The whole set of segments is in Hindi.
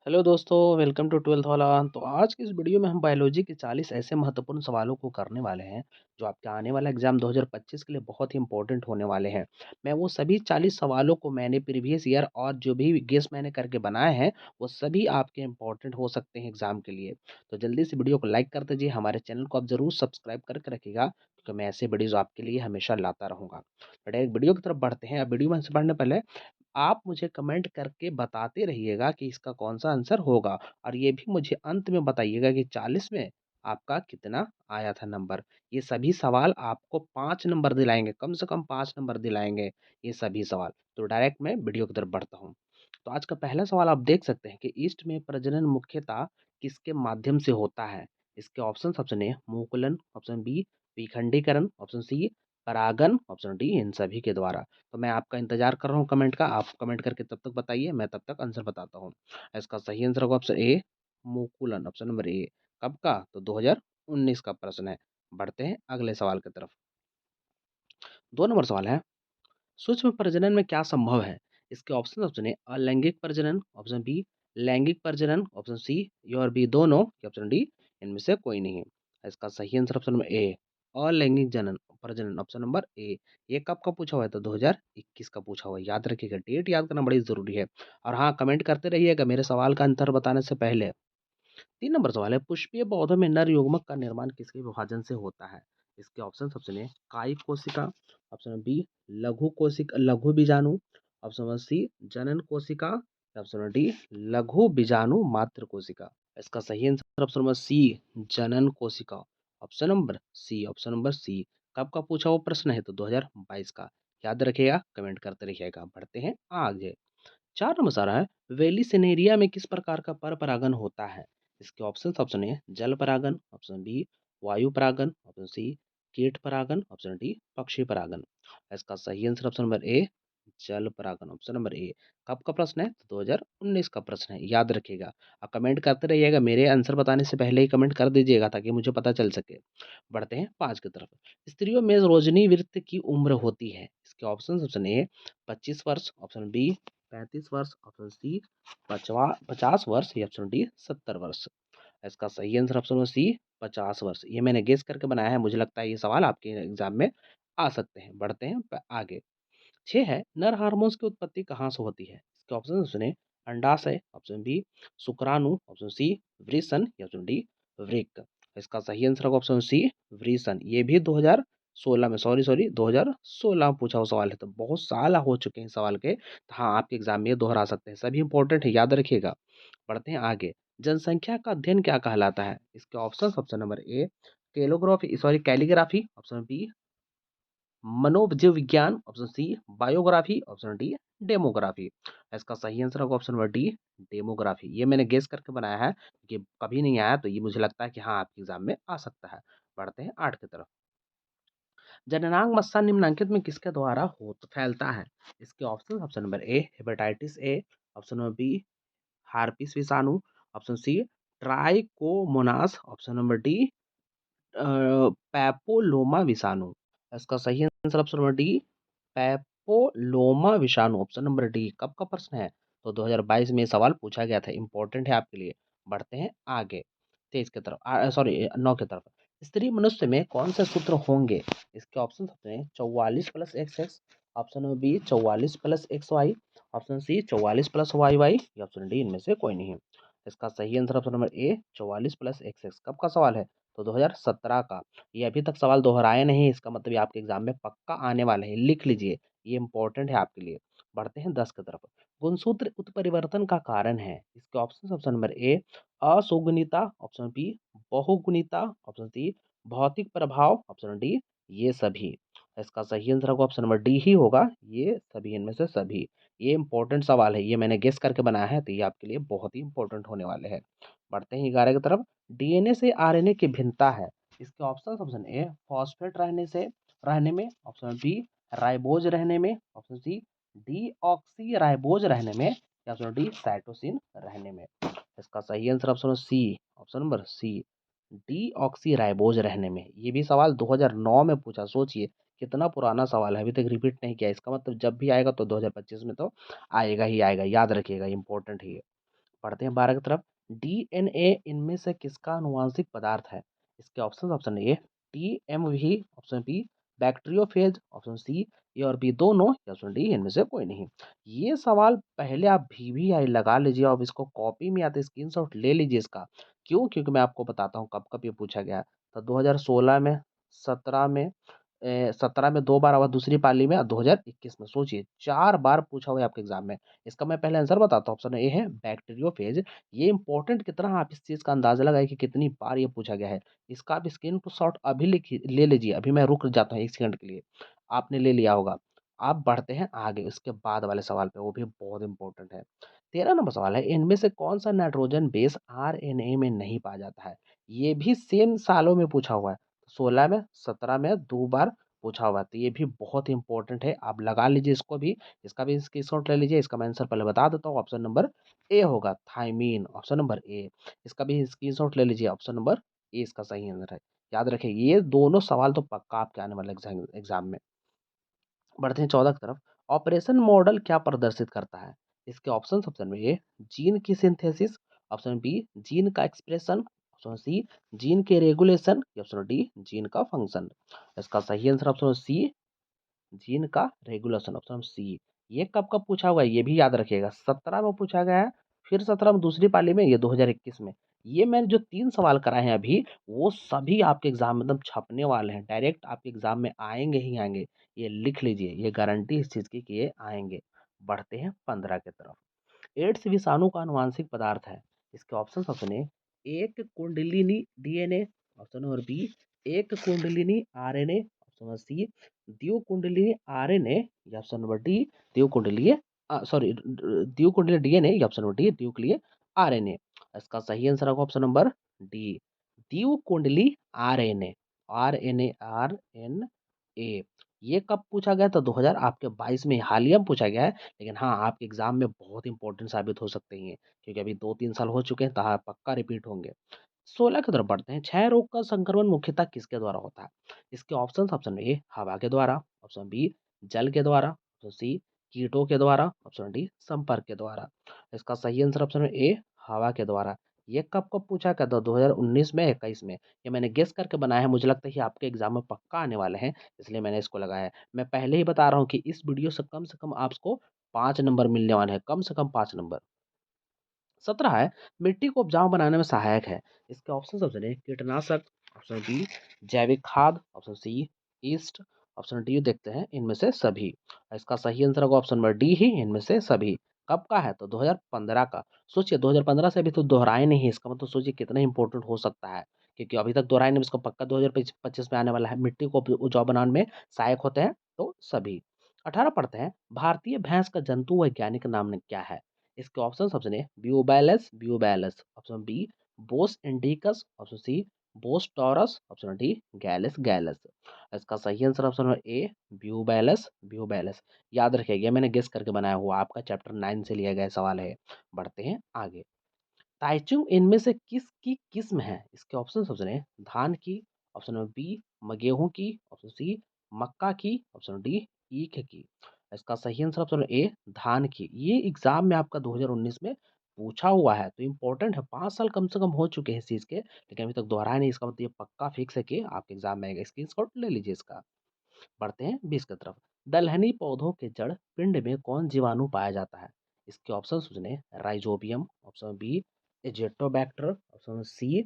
हेलो दोस्तों, वेलकम टू ट्वेल्थ वाला। तो आज की इस वीडियो में हम बायोलॉजी के 40 ऐसे महत्वपूर्ण सवालों को करने वाले हैं जो आपके आने वाला एग्जाम 2025 के लिए बहुत ही इंपॉर्टेंट होने वाले हैं। मैं वो सभी 40 सवालों को मैंने प्रीवियस ईयर और जो भी गेस मैंने करके बनाए हैं वो सभी आपके इंपॉर्टेंट हो सकते हैं एग्जाम के लिए। तो जल्दी से वीडियो को लाइक कर दीजिए, हमारे चैनल को आप जरूर सब्सक्राइब करके रखिएगा क्योंकि मैं ऐसे वीडियोज आपके लिए हमेशा लाता रहूँगा। तो डायरेक्ट वीडियो की तरफ बढ़ते हैं। अब वीडियो में से बढ़ने पहले आप मुझे कमेंट करके बताते रहिएगा कि इसका कौन-सा आंसर होगा और ये भी मुझे अंत में बताइएगा कि 40 में आपका कितना आया था नंबर। ये सभी सवाल आपको 5 नंबर दिलाएँगे, कम से कम 5 नंबर दिलाएँगे ये सभी सवाल। तो डायरेक्ट मैं वीडियो की तरफ बढ़ता हूँ। तो आज का पहला सवाल आप देख सकते हैं कि ईस्ट में प्रजनन मुख्यतः किसके माध्यम से होता है? इसके ऑप्शंस ऑप्शन ए मुकुलन, ऑप्शन बी विखंडीकरण, ऑप्शन सी परागन, ऑप्शन डी इन सभी के द्वारा। तो मैं आपका इंतजार कर रहा हूँ कमेंट का। आप कमेंट करके तब तक बताइए, मैं तब तक आंसर बताता हूँ। इसका सही आंसर होगा ऑप्शन ए मुकुलन, ऑप्शन नंबर ए। कब का? तो 2019 का प्रश्न है। बढ़ते हैं अगले सवाल की तरफ। 2 नंबर सवाल है, सूक्ष्म प्रजनन में क्या संभव है? इसके ऑप्शन ऑप्शन ए अलैंगिक प्रजनन, ऑप्शन बी लैंगिक प्रजनन, ऑप्शन सी ये और बी दोनों, या ऑप्शन डी इनमें से कोई नहीं। इसका सही आंसर ऑप्शन नंबर ए अलैंगिक जनन प्रजनन, ऑप्शन नंबर ए। ये कब का पूछा हुआ है? तो 2021 का पूछा हुआ है। याद रखिएगा, डेट याद करना बड़ी जरूरी है। और हाँ, कमेंट करते रहिएगा मेरे सवाल का आंसर बताने से पहले। 3 नंबर सवाल है, पुष्पीय पौधों में नर युग्मक का निर्माण किसके विभाजन से होता है? इसके ऑप्शन ऑप्शन ए कायिक कोशिका, ऑप्शन बी लघु बीजाणु, ऑप्शन नंबर सी जनन कोशिका, ऑप्शन नंबर डी लघु बीजाणु मात्र कोशिका। इसका सही आंसर ऑप्शन नंबर सी जनन कोशिका, ऑप्शन नंबर सी। कब का पूछा हुआ प्रश्न है? तो 2022 का। याद रखिएगा, कमेंट करते रहिएगा। बढ़ते हैं आगे। 4 नंबर सवाल है, वेलिसिनेरिया में किस प्रकार का पर परागन होता है? इसके ऑप्शन ऑप्शन ए जल परागन, ऑप्शन बी वायु परागन, ऑप्शन सी कीट परागन, ऑप्शन डी पक्षी परागन। इसका सही आंसर ऑप्शन नंबर ए जल परागन, ऑप्शन नंबर ए। कब का प्रश्न है? तो 2019 का प्रश्न है। याद रखिएगा और कमेंट करते रहिएगा। मेरे आंसर बताने से पहले ही कमेंट कर दीजिएगा ताकि मुझे पता चल सके। बढ़ते हैं 5 की तरफ। स्त्रियों में रोजनी वृत्त की उम्र होती है। इसके ऑप्शन ऑप्शन ए 25 वर्ष, ऑप्शन बी 35 वर्ष, ऑप्शन सी 50 वर्ष, या ऑप्शन डी 70 वर्ष। इसका सही आंसर ऑप्शन सी 50 वर्ष। ये मैंने गेस करके बनाया है, मुझे लगता है ये सवाल आपके एग्जाम में आ सकते हैं। बढ़ते हैं आगे। 6 है, नर हार्मोन्स की उत्पत्ति कहाँ से होती है? इसके ऑप्शन सुने, अंडाशय, ऑप्शन बी शुक्राणु, ऑप्शन सी वृषण, या ऑप्शन डी वृक्क। इसका सही आंसर होगा ऑप्शन सी वृषण। ये भी 2016 में, सॉरी 2016 में पूछा हुआ सवाल है। तो बहुत साल हो चुके हैं सवाल के। तो हाँ, आपके एग्जाम में ये दोहरा सकते हैं। सभी इंपॉर्टेंट है, याद रखिएगा। बढ़ते हैं आगे। जनसंख्या का अध्ययन क्या कहलाता है? इसके option option number A calligraphy, option B मनोजीव विज्ञान, option C biography, option D demography. इसका सही आंसर होगा ऑप्शन नंबर डी डेमोग्राफी। ये मैंने गेस करके बनाया है कि कभी नहीं आया, तो ये मुझे लगता है कि हाँ आपके एग्जाम में आ सकता है। बढ़ते हैं 8 की तरफ। जननांग मस्सा निम्नलिखित में किसके द्वारा हो फैलता है? इसके option option number A hepatitis A, option number B herpes विषाणु, option C trichomonas, option number D papilloma विषाणु। इसका सही answer option number D papilloma विषाणु, ऑप्शन नंबर डी। कब का प्रश्न है? तो 2022 में ये सवाल पूछा गया था, इंपॉर्टेंट है आपके लिए। बढ़ते हैं आगे। 23 की तरफ, सॉरी 9 की तरफ। स्त्री मनुष्य में कौन से सूत्र होंगे? इसके ऑप्शन हैं 44 plus x x, option number B 44 plus x y, option C 44 plus y y, या ऑप्शन डी इनमें से कोई नहीं। इसका सही answer option number A 44 plus x x. कब का सवाल है? तो 2017 का। ये अभी तक सवाल दोहराए नहीं, इसका मतलब ये आपके एग्जाम में पक्का आने वाला है, लिख लीजिए, ये इंपॉर्टेंट है आपके लिए। बढ़ते हैं 10 की तरफ। गुणसूत्र उत्परिवर्तन का कारण है? इसके ऑप्शन ऑप्शन नंबर ए असुगुणिता, ऑप्शन बी बहुगुणिता, ऑप्शन सी भौतिक प्रभाव, ऑप्शन डी ये सभी। इसका सही आंसर होगा ऑप्शन नंबर डी ही होगा, ये सभी, इनमें से सभी। ये इंपॉर्टेंट सवाल है, ये मैंने गेस करके बनाया है, तो ये आपके लिए बहुत ही इंपॉर्टेंट होने वाले हैं। बढ़ते हैं 11 की तरफ। डीएनए से आरएनए की भिन्नता है? इसके ऑप्शन ऑप्शन ए फॉस्फेट रहने में, ऑप्शन बी राइबोज रहने में, ऑप्शन सी डीऑक्सी राइबोज रहने में, या ऑप्शन डी साइटोसिन रहने में। इसका सही answer option C, option number C deoxyribose रहने में। ये भी सवाल 2009 में पूछा, सोचिए कितना पुराना सवाल है, अभी तक रिपीट नहीं किया। इसका मतलब जब भी आएगा तो 2025 में तो आएगा ही आएगा, याद रखिएगा, इंपॉर्टेंट है ये। पढ़ते हैं 12 की तरफ। डीएनए इनमें से किसका आनुवांशिक पदार्थ है? इसके option A TMV, option B bacteriophage, option C A और बी दोनों, या ऑप्शन डी इनमें से कोई नहीं। ये सवाल पहले आप वीवीआई लगा लीजिए और इसको कॉपी में या तो स्क्रीनशॉट ले लीजिए इसका। क्यों? क्योंकि मैं आपको बताता हूँ कब कब ये पूछा गया है। तो 2016 में, 17 में, 17 में 2 बार और दूसरी पाली में, और 2021 में। सोचिए 4 बार पूछा हुआ है आपके एग्जाम में। इसका मैं पहले आंसर बताता हूँ। ऑप्शन ए है बैक्टीरियोफेज। ये इंपॉर्टेंट कितना है, आप इस चीज़ का अंदाजा लगाइए कि कितनी बार ये पूछा गया है। इसका आप स्क्रीन शॉट अभी ले लीजिए। अभी मैं रुक जाता हूँ 1 सेकंड के लिए। आपने ले लिया होगा। आप बढ़ते हैं आगे उसके बाद वाले सवाल पे, वो भी बहुत इंपॉर्टेंट है। 13 नंबर सवाल है, इनमें से कौन सा नाइट्रोजन बेस आरएनए में नहीं पाया जाता है? ये भी सेम सालों में पूछा हुआ है। 16 में, 17 में 2 बार पूछा हुआ है। तो ये भी बहुत इंपॉर्टेंट है, आप लगा लीजिए इसको भी। इसका भी स्क्रीनशॉट ले लीजिए। इसका मैं आंसर पहले बता देता हूँ। ऑप्शन नंबर ए होगा थायमीन, ऑप्शन नंबर ए। इसका भी स्क्रीनशॉट ले लीजिए। ऑप्शन नंबर ए इसका सही आंसर है। याद रखिए ये दोनों सवाल तो पक्का आपके आने वाले एग्जाम में। बढ़ते हैं 14 की तरफ। ऑपरेशन मॉडल क्या प्रदर्शित करता है? इसके ऑप्शन में ए जीन की सिंथेसिस, ऑप्शन बी जीन का एक्सप्रेशन, ऑप्शन सी जीन के रेगुलेशन, या ऑप्शन डी जीन का फंक्शन। इसका सही आंसर ऑप्शन सी जीन का रेगुलेशन, ऑप्शन सी। ये कब कब पूछा हुआ है ये भी याद रखिएगा। 17 में पूछा गया है, फिर 17 में दूसरी पाली में, ये 2021 में। ये मैंने जो 3 सवाल कराए हैं अभी, वो सभी आपके एग्जाम में एकदम छपने वाले हैं, डायरेक्ट आपके एग्जाम में आएंगे ही आएंगे। ये लिख लीजिए, ये गारंटी इस चीज की कि ये आएंगे। बढ़ते हैं 15 की तरफ। एड्स विषाणु का आनुवांशिक पदार्थ है। इसके ऑप्शन ए एक कुंडलिनी डीएनए, ऑप्शन नंबर बी एक कुंडलिनी आरएनए, ऑप्शन नंबर सी द्विकुंडलीय आरएनए, या ऑप्शन नंबर डी द्विकुंडलीय द्विकुंडलीय डीएनए, या ऑप्शन नंबर डी द्विकुंडलीय आरएनए। इसका सही आंसर होगा ऑप्शन नंबर डी द्विकुंडलीय आरएनए। आरएनए। ये कब पूछा गया था? 2000 आपके 22 में हालिया में पूछा गया है। लेकिन हाँ, आपके एग्जाम में बहुत इंपॉर्टेंट साबित हो सकते हैं, क्योंकि अभी 2-3 साल हो चुके हैं, तो हाँ, पक्का रिपीट होंगे। 16 की तरफ बढ़ते हैं। क्षय रोग का संक्रमण मुख्यतः किसके द्वारा होता है? इसके ऑप्शन ए हवा के द्वारा, ऑप्शन बी जल के द्वारा, ऑप्शन सी कीटों के द्वारा, ऑप्शन डी संपर्क के द्वारा। इसका सही आंसर ऑप्शन ए हवा के द्वारा। ये कब कब पूछा गया था? 2019 में, 21 में। ये मैंने गेस करके बनाया है, मुझे लगता है कि आपके एग्जाम में पक्का आने वाले हैं, इसलिए मैंने इसको लगाया है। मैं पहले ही बता रहा हूँ कि इस वीडियो से कम आपको 5 नंबर मिलने वाले हैं, कम से कम 5 नंबर। 17 है, मिट्टी को उपजाऊ बनाने में सहायक है। इसके ऑप्शन है कीटनाशक, ऑप्शन बी जैविक खाद, option C yeast, option D देखते हैं इनमें से सभी। इसका सही आंसर होगा ऑप्शन नंबर डी ही इनमें से सभी। कब का है? तो 2015 का। सोचिए 2015 से अभी तो दोहराए नहीं है, इसका मतलब सोचिए कितना इंपॉर्टेंट हो सकता है। क्योंकि अभी तक दोहराए नहीं, इसको पक्का 2025 में आने वाला है। मिट्टी को उपजाऊ बनाने में सहायक होते हैं तो सभी। 18 पढ़ते हैं। भारतीय भैंस का जंतु वैज्ञानिक नाम क्या है? इसके ऑप्शन है Bubalus bubalus, option B Bos indicus, option C Bos taurus, option D Gallus gallus. इसका सही आंसर ऑप्शन है ए ब्यूबैलस ब्यूबैलस। याद रखिएगा, मैंने गेस करके बनाया हुआ, आपका चैप्टर 9 से लिया गया सवाल है। बढ़ते हैं आगे। ताइचुंग इनमें से किसकी किस्म है? इसके ऑप्शन है धान की, ऑप्शन नंबर बी गेहूं की, ऑप्शन सी मक्का की, ऑप्शन डी ईख की। इसका सही आंसर ऑप्शन ए धान की। ये एग्जाम में आपका 2019 में पूछा हुआ है, तो इम्पोर्टेंट है। 5 साल कम से कम हो चुके हैं इस चीज के, लेकिन अभी तक दोहराया नहीं। इसका मतलब ये पक्का फिक्स है कि आपके एग्जाम में आएगा। स्क्रीनशॉट ले लीजिए इसका। बढ़ते हैं 20 की तरफ। दलहनी पौधों के जड़ पिंड में कौन जीवाणु पाया जाता है? इसके ऑप्शन सुने rhizobium, option B azotobacter, option C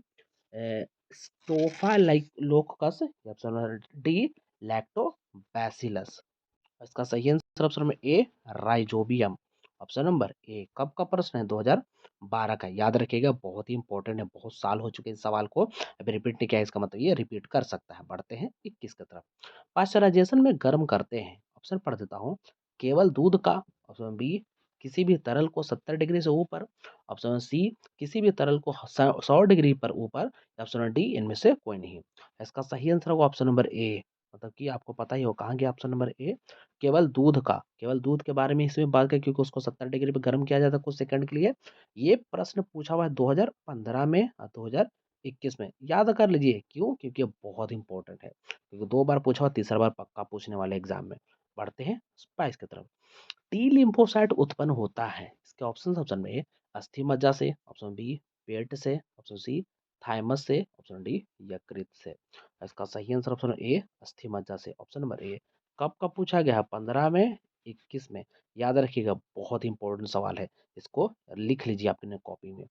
staphylococcus, option D lactobacillus. इसका सही answer option number A rhizobium, option number A. कब का प्रश्न है? 2012 का। याद रखिएगा, बहुत ही इंपॉर्टेंट है, बहुत साल हो चुके हैं इस सवाल को। अभी रिपीट नहीं किया है, इसका मतलब ये रिपीट कर सकता है। बढ़ते हैं 21 की तरफ। पाश्चराइजेशन में गर्म करते हैं, ऑप्शन पढ़ देता हूँ। केवल दूध का, ऑप्शन बी किसी भी तरल को 70 डिग्री से ऊपर, ऑप्शन सी किसी भी तरल को 100 डिग्री पर ऊपर, ऑप्शन डी इनमें से कोई नहीं। इसका सही आंसर होगा ऑप्शन नंबर ए। मतलब कि आपको पता ही हो कहाँ गया ऑप्शन नंबर ए। केवल दूध का, केवल दूध के बारे में इसमें बात करें, क्योंकि उसको 70 डिग्री पे गर्म किया जाता है कुछ सेकंड के लिए। ये प्रश्न पूछा हुआ है 2015 में और 2021 में। याद कर लीजिए, क्यों? क्योंकि ये बहुत इंपॉर्टेंट है, क्योंकि 2 बार पूछा हुआ, तीसरा बार पक्का पूछने वाले एग्जाम में। बढ़ते हैं 22 की तरफ। टी लिम्फोसाइट उत्पन्न होता है। इसके ऑप्शन में अस्थि मज्जा से, ऑप्शन बी पेट से, ऑप्शन सी थाइमस से, ऑप्शन डी यकृत से। इसका सही आंसर ऑप्शन ए अस्थि मज्जा से, ऑप्शन नंबर ए। कब कब पूछा गया है? 15 में, 21 में। याद रखिएगा, बहुत इंपॉर्टेंट सवाल है, इसको लिख लीजिए अपने कॉपी में।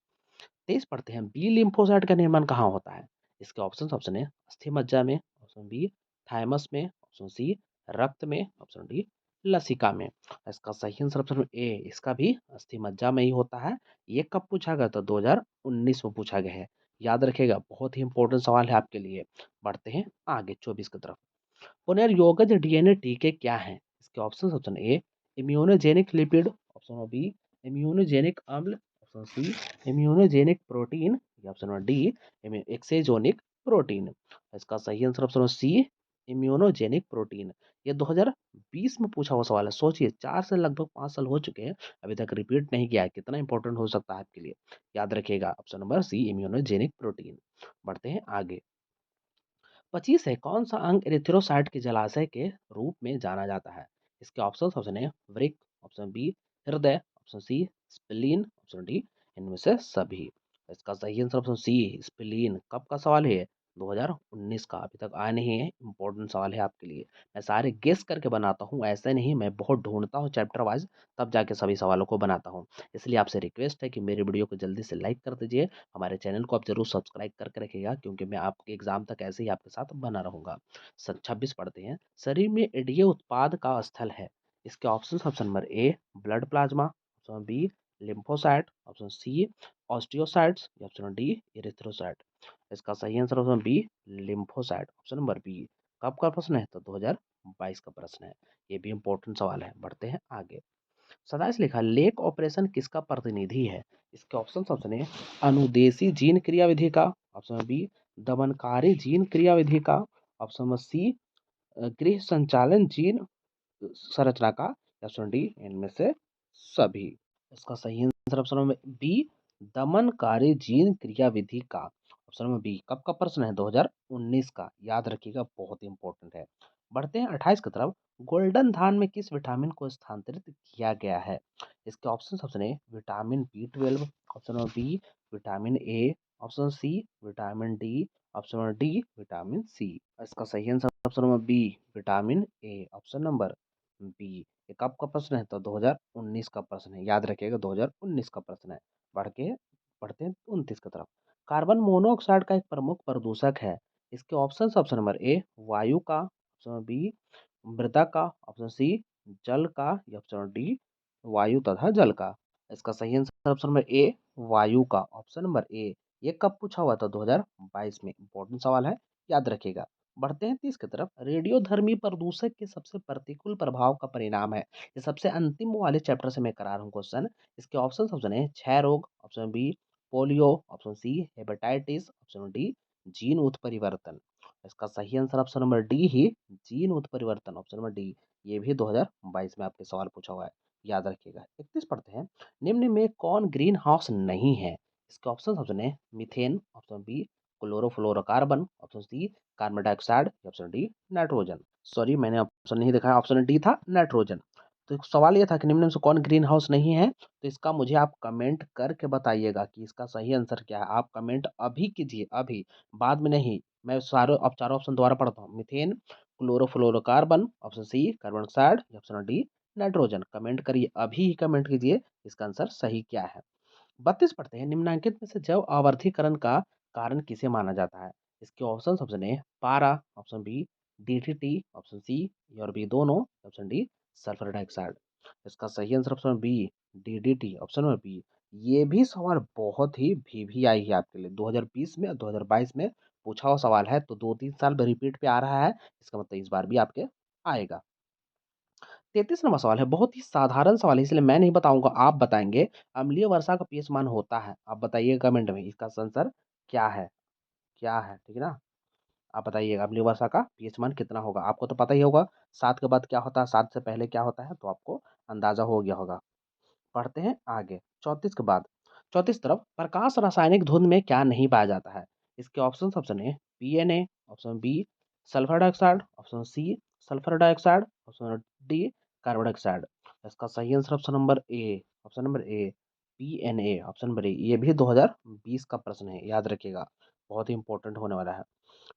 23 पढ़ते हैं, बी लिम्फोसाइट का निर्माण कहाँ होता है? इसके ऑप्शन है अस्थि मज्जा में, ऑप्शन बी थाइमस में, ऑप्शन सी रक्त में, ऑप्शन डी लसिका में। इसका सही आंसर ऑप्शन ए, इसका भी अस्थि मज्जा में ही होता है। ये कब पूछा गया था? 2019 में पूछा गया है। याद रखिएगा, बहुत ही इंपॉर्टेंट सवाल है आपके लिए। बढ़ते हैं आगे 24 की तरफ। पुनर्योगज डीएनए टीके क्या हैं? इसके option A immunogenic lipid, option B immunogenic अम्ल, ऑप्शन सी इम्यूनोजेनिक प्रोटीन, या ऑप्शन डी एक्सेजोनिक प्रोटीन। इसका सही answer option C immunogenic protein. ये 2020 में पूछा हुआ सवाल है। सोचिए, 4 से लगभग 5 साल हो चुके हैं, अभी तक रिपीट नहीं किया है। कितना इंपॉर्टेंट हो सकता है आपके लिए? याद रखिएगा, option number C immunogenic protein. बढ़ते हैं आगे। 25 है, कौन सा अंग एरिथ्रोसाइट के जलाशय के रूप में जाना जाता है? इसके ऑप्शन है वृक्क, ऑप्शन बी हृदय, option C spleen, option D इनमें से सभी। इसका सही आंसर ऑप्शन सी स्प्लीन। कब का सवाल है? 2019 का, अभी तक आया नहीं है। इंपॉर्टेंट सवाल है आपके लिए। मैं सारे गेस करके बनाता हूँ, ऐसे नहीं, मैं बहुत ढूंढता हूँ चैप्टर वाइज, तब जाके सभी सवालों को बनाता हूँ। इसलिए आपसे रिक्वेस्ट है कि मेरी वीडियो को जल्दी से लाइक कर दीजिए। हमारे चैनल को आप जरूर सब्सक्राइब करके रखिएगा, क्योंकि मैं आपके एग्जाम तक ऐसे ही आपके साथ बना रहूंगा। 26 पढ़ते हैं, शरीर में एडीए उत्पाद का स्थल है। इसके option number A blood plasma, option B lymphocyte, option C osteocytes, या ऑप्शन डी इरिथ्रोसाइट। इसका सही answer option B lymphocyte, option number B. कब का प्रश्न है? तो 2022 का प्रश्न है। ये भी इंपॉर्टेंट सवाल है। बढ़ते हैं आगे। 27 लिखा, लेक ऑपरेशन किसका प्रतिनिधि है? इसके ऑप्शन है अनुदेशी जीन क्रियाविधि का, ऑप्शन बी दमनकारी जीन क्रियाविधि का, ऑप्शन सी गृह संचालन जीन संरचना का, या ऑप्शन डी इनमें से सभी। इसका सही आंसर ऑप्शन नंबर बी दमनकारी जीन क्रियाविधि का, ऑप्शन नंबर बी। कब का प्रश्न है? 2019 का। याद रखिएगा, बहुत इंपॉर्टेंट है। बढ़ते हैं 28 की तरफ। गोल्डन धान में किस विटामिन को स्थानांतरित किया गया है? इसके ऑप्शन है vitamin B 12, option number B vitamin A, option C vitamin D, option number D vitamin C. इसका सही answer option number B vitamin A, option number B. ये कब का प्रश्न है? तो 2019 का प्रश्न है। याद रखिएगा, 2019 का प्रश्न है। बढ़ के बढ़ते हैं 29 की तरफ। कार्बन मोनोऑक्साइड का एक प्रमुख प्रदूषक है। इसके ऑप्शन नंबर ए वायु का, ऑप्शन बी मृदा का, ऑप्शन सी जल का, या ऑप्शन डी वायु तथा जल का। इसका सही आंसर ऑप्शन नंबर ए वायु का, ऑप्शन नंबर ए। ये कब पूछा हुआ था? 2022 में। इंपॉर्टेंट सवाल है, याद रखिएगा। बढ़ते हैं 30 की तरफ। रेडियोधर्मी प्रदूषक के सबसे प्रतिकूल प्रभाव का परिणाम है। ये सबसे अंतिम वाले चैप्टर से मैं करा रहा हूँ क्वेश्चन। इसके ऑप्शन है क्षय रोग, option B polio, option C hepatitis, option D gene उत्परिवर्तन। इसका सही आंसर ऑप्शन नंबर डी ही जीन उत्परिवर्तन, ऑप्शन नंबर डी। ये भी 2022 में आपके सवाल पूछा हुआ है। याद रखिएगा। 31 पढ़ते हैं, निम्न में कौन ग्रीन हाउस नहीं है? इसके ऑप्शन है methane, option B chlorofluorocarbon, option C carbon dioxide, option D nitrogen. Sorry, मैंने ऑप्शन नहीं दिखाया, ऑप्शन डी था नाइट्रोजन। तो सवाल ये था कि निम्न में से कौन ग्रीन हाउस नहीं है? तो इसका मुझे आप कमेंट करके बताइएगा कि इसका सही आंसर क्या है। आप कमेंट अभी कीजिए, अभी, बाद में नहीं। मैं सारे अब चारों ऑप्शन दोबारा पढ़ता हूँ। Methane, chlorofluorocarbon, option C carbon dioxide, option D nitrogen. Comment करिए, अभी ही कमेंट कीजिए इसका आंसर सही क्या है। 32 पढ़ते हैं, निम्नलिखित में से जैव आवर्धीकरण का कारण किसे माना जाता है? इसके ऑप्शन है पारा, option B DDT, option C और बी दोनों, ऑप्शन डी सल्फर डाइऑक्साइड। इसका सही answer option B DDT, option number B. ये भी सवाल बहुत ही भी आई है आपके लिए। 2020 में और 2022 में पूछा हुआ सवाल है, तो 2-3 साल में रिपीट पे आ रहा है। इसका मतलब इस बार भी आपके आएगा। 33 नंबर सवाल है, बहुत ही साधारण सवाल है, इसलिए मैं नहीं बताऊंगा, आप बताएंगे। अम्लीय वर्षा का पीएच मान होता है, आप बताइए कमेंट में, इसका आंसर क्या है? क्या है, ठीक है ना? आप बताइएगा अम्लीय वर्षा का पीएच मान कितना होगा? आपको तो पता ही होगा 7 के बाद क्या होता है, 7 से पहले क्या होता है, तो आपको अंदाजा हो गया होगा। पढ़ते हैं आगे 34 के बाद। 34 तरफ, प्रकाश रासायनिक धुंध में क्या नहीं पाया जाता है? इसके ऑप्शन है PNA, option B sulphur dioxide, option C sulphur dioxide, option D carbon dioxide. इसका सही answer option number A, option number A PNA option number A, ये भी 2020 का प्रश्न है, याद रखिएगा, बहुत ही इंपॉर्टेंट होने वाला है।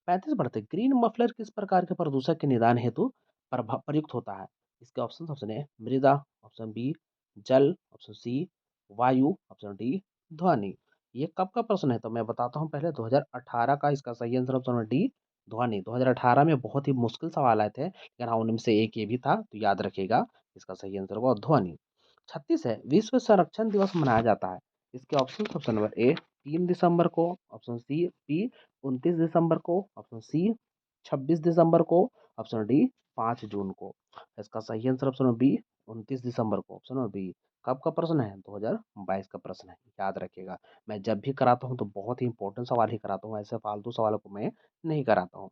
35 बढ़ते, ग्रीन मफलर किस प्रकार के प्रदूषक के निदान हेतु प्रयुक्त होता है? इसके ऑप्शन ए मृदा, ऑप्शन बी जल, ऑप्शन सी वायु, ऑप्शन डी ध्वनि। ये कब का प्रश्न है तो मैं बताता हूँ पहले। 2018 का इसका सही आंसर ऑप्शन नंबर डी ध्वनि। 2018 में बहुत ही मुश्किल सवाल आए थे, लेकिन हाँ उनमें से एक ये भी था, तो याद रखिएगा इसका सही आंसर होगा ध्वनि। 36 है, विश्व संरक्षण दिवस मनाया जाता है। इसके ऑप्शन नंबर ए 3 दिसंबर को, ऑप्शन सी बी 29 दिसंबर को, ऑप्शन सी 26 दिसंबर को, ऑप्शन डी 5 जून को। इसका सही आंसर ऑप्शन नंबर बी 29 दिसंबर को, ऑप्शन नंबर बी। कब का प्रश्न है? 2022 का प्रश्न है, याद रखिएगा। मैं जब भी कराता हूँ तो बहुत ही इंपॉर्टेंट सवाल ही कराता हूँ, ऐसे फालतू सवालों को मैं नहीं कराता हूँ।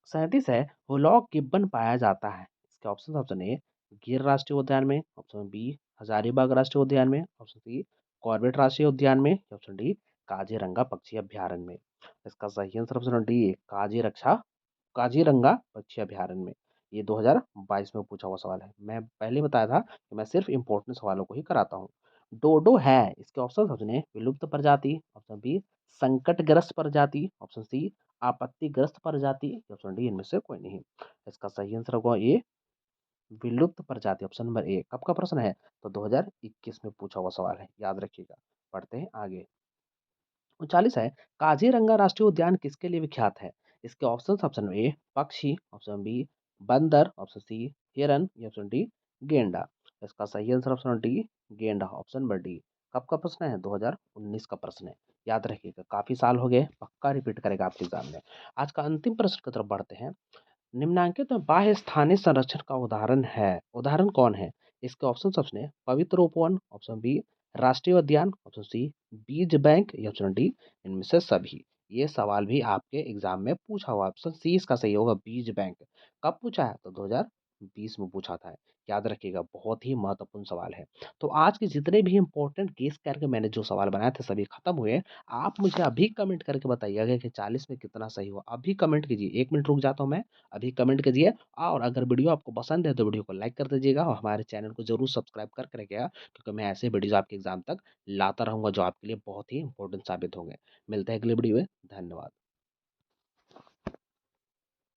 37 है, हुलॉक गिब्बन पाया जाता है। इसके ऑप्शन ए गिर राष्ट्रीय उद्यान में, ऑप्शन बी हजारीबाग राष्ट्रीय उद्यान में, ऑप्शन सी कॉर्बेट राष्ट्रीय उद्यान में, ऑप्शन डी काजीरंगा पक्षी अभ्यारण्य में। इसका सही आंसर ऑप्शन डी काजीरंगा पक्षी अभ्यारण्य में। ये 2022 में पूछा हुआ सवाल है। मैं पहले बताया था कि मैं सिर्फ इंपॉर्टेंट सवालों को ही कराता हूँ। डोडो है, इसके ऑप्शन ए विलुप्त प्रजाति, ऑप्शन बी संकटग्रस्त प्रजाति, ऑप्शन सी आपत्तिग्रस्त प्रजाति, ऑप्शन डी इनमें से कोई नहीं। इसका सही आंसर होगा ये विलुप्त प्रजाति, ऑप्शन नंबर ए। कब का प्रश्न है? तो 2021 में पूछा हुआ सवाल है, याद रखिएगा। पढ़ते हैं आगे। 39 है, काजीरंगा राष्ट्रीय उद्यान किसके लिए विख्यात है? इसके ऑप्शन ए पक्षी, ऑप्शन बी बंदर, ऑप्शन सी हिरन, या ऑप्शन डी गेंडा। इसका सही आंसर ऑप्शन डी गेंडा, ऑप्शन नंबर डी। कब का प्रश्न है? 2019 का प्रश्न है, याद रखिएगा। काफी साल हो गए, पक्का रिपीट करेगा आपके एग्जाम में। आज का अंतिम प्रश्न की तरफ बढ़ते हैं। निम्नांकित में बाह्य स्थानीय संरक्षण का उदाहरण कौन है? इसके ऑप्शन है पवित्र उपवन, ऑप्शन बी राष्ट्रीय उद्यान, ऑप्शन सी बीज बैंक, या ऑप्शन डी इनमें से सभी। ये सवाल भी आपके एग्जाम में पूछा हुआ, ऑप्शन सी इसका सही होगा बीज बैंक। कब पूछा है? तो 2020 में पूछा था, याद रखिएगा, बहुत ही महत्वपूर्ण सवाल है। तो आज के जितने भी इंपॉर्टेंट गेस करके मैंने जो सवाल बनाए थे सभी खत्म हुए। आप मुझे अभी कमेंट करके बताइएगा कि 40 में कितना सही हुआ। अभी कमेंट कीजिए, 1 मिनट रुक जाता हूँ मैं। अभी कमेंट कीजिए, और अगर वीडियो आपको पसंद है तो वीडियो को लाइक कर दीजिएगा, और हमारे चैनल को जरूर सब्सक्राइब करके रखिएगा, क्योंकि मैं ऐसे वीडियोस आपके एग्जाम तक लाता रहूंगा जो आपके लिए बहुत ही इंपॉर्टेंट साबित होंगे। मिलते हैं अगले वीडियो में। धन्यवाद।